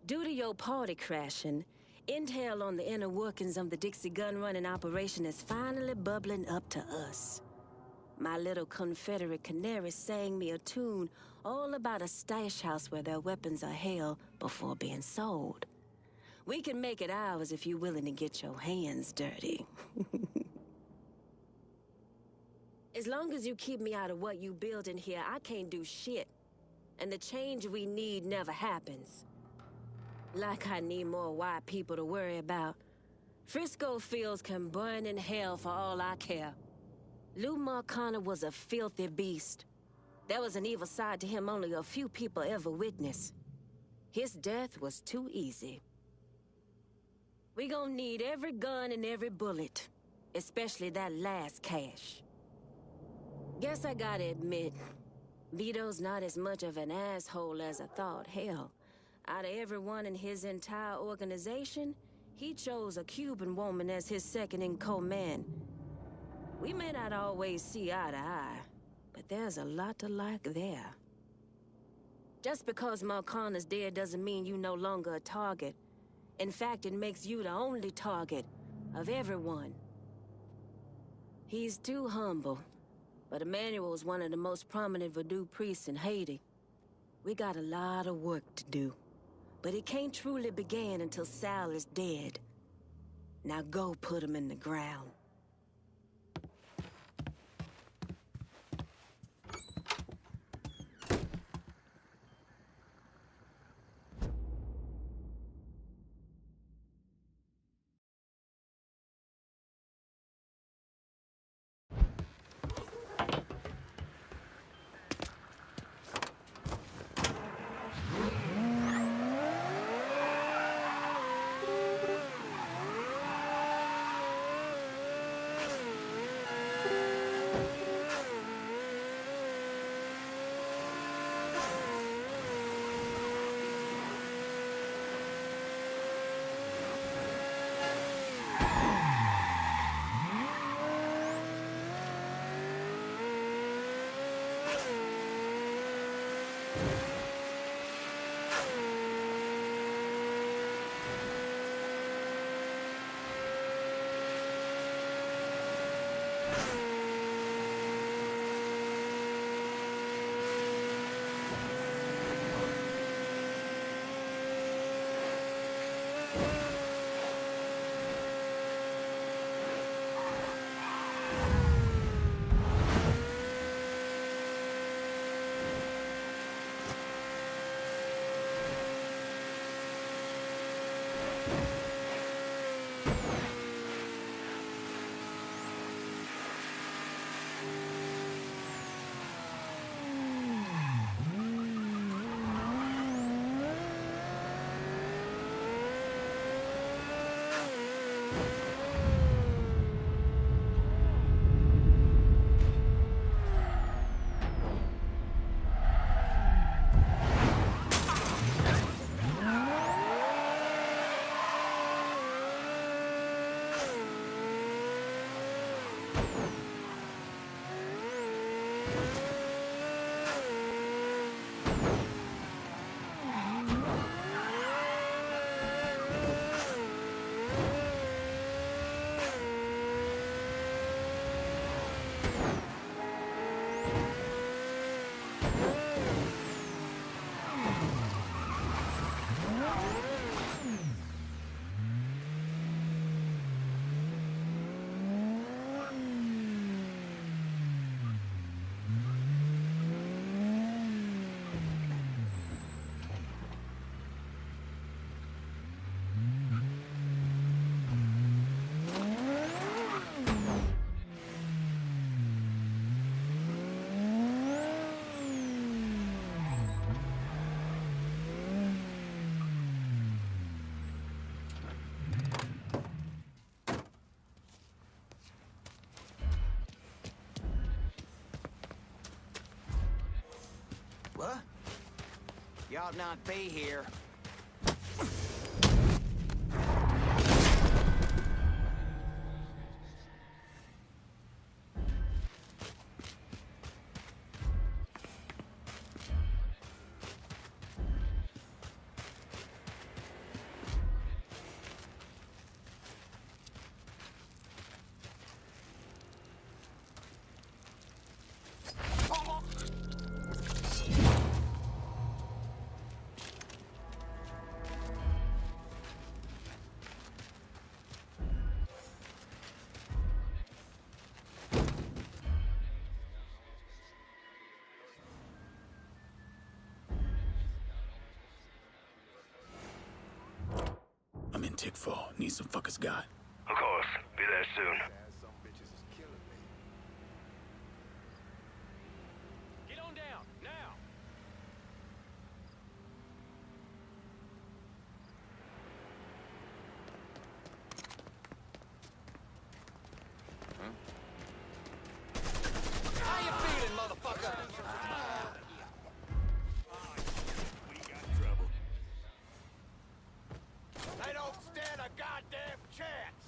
Due to your party crashing, intel on the inner workings of the Dixie gun-running operation is finally bubbling up to us. My little Confederate canary sang me a tune all about a stash house where their weapons are held before being sold. We can make it ours if you're willing to get your hands dirty. As long as you keep me out of what you build in here, I can't do shit. And the change we need never happens. Like I need more white people to worry about. Frisco Fields can burn in hell for all I care. Lou Marcana was a filthy beast. There was an evil side to him only a few people ever witnessed. His death was too easy. We gonna need every gun and every bullet, especially that last cache. Guess I gotta admit, Vito's not as much of an asshole as I thought. Hell, out of everyone in his entire organization, he chose a Cuban woman as his second-in-command. We may not always see eye to eye, but there's a lot to like there. Just because Marcana's dead doesn't mean you no longer a target. In fact, it makes you the only target of everyone. He's too humble, but Emmanuel's one of the most prominent voodoo priests in Haiti. We got a lot of work to do, but it can't truly begin until Sal is dead. Now go put him in the ground. What? You ought not be here. look for. Need some fuckers got. Of course. Be there soon. Get on down, now! How you feeling, motherfucker? We got trouble. They don't stand a goddamn chance.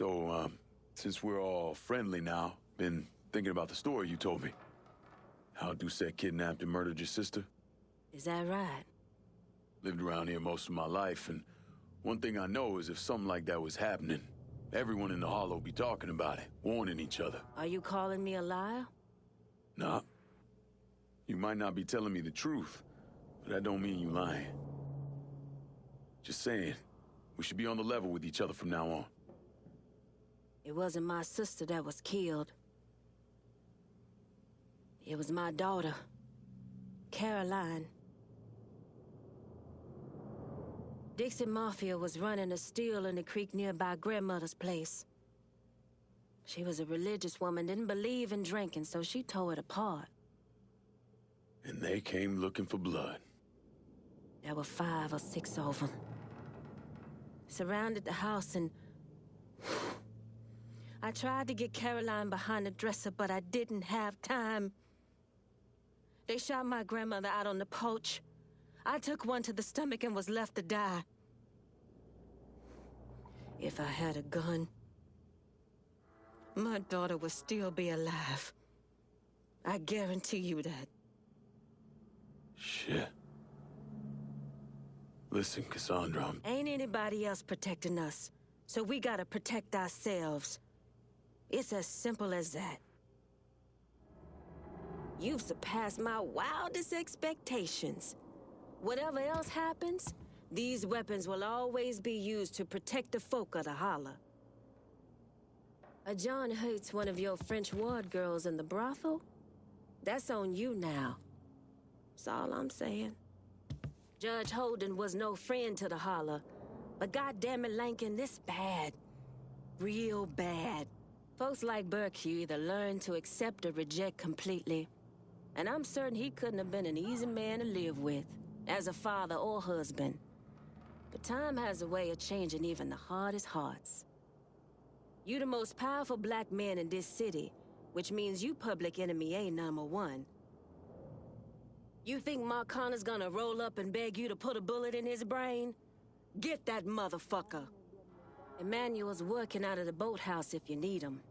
So, since we're all friendly now, been thinking about the story you told me. How Doucette kidnapped and murdered your sister. Is that right? Lived around here most of my life, and one thing I know is if something like that was happening, everyone in the Hollow be talking about it, warning each other. Are you calling me a liar? Nah. You might not be telling me the truth, but that don't mean you lying. Just saying, we should be on the level with each other from now on. It wasn't my sister that was killed. It was my daughter, Caroline. Dixie Mafia was running a still in the creek nearby grandmother's place. She was a religious woman, didn't believe in drinking, so she tore it apart. And they came looking for blood. There were 5 or 6 of them. Surrounded the house and... I tried to get Caroline behind the dresser, but I didn't have time. They shot my grandmother out on the porch. I took one to the stomach and was left to die. If I had a gun, my daughter would still be alive. I guarantee you that. Shit. Listen, Cassandra, Ain't anybody else protecting us, so we gotta protect ourselves. It's as simple as that. You've surpassed my wildest expectations. Whatever else happens, these weapons will always be used to protect the folk of the Holler. John hates one of your French ward girls in the brothel? That's on you now. That's all I'm saying. Judge Holden was no friend to the Holler, but goddammit, Lankin, this bad. Real bad. Folks like Burke, you either learn to accept or reject completely. And I'm certain he couldn't have been an easy man to live with, as a father or husband. But time has a way of changing even the hardest hearts. You the most powerful black man in this city, which means you public enemy ain't #1. You think Mark Connor's gonna roll up and beg you to put a bullet in his brain? Get that motherfucker. Emmanuel's working out of the boathouse if you need him.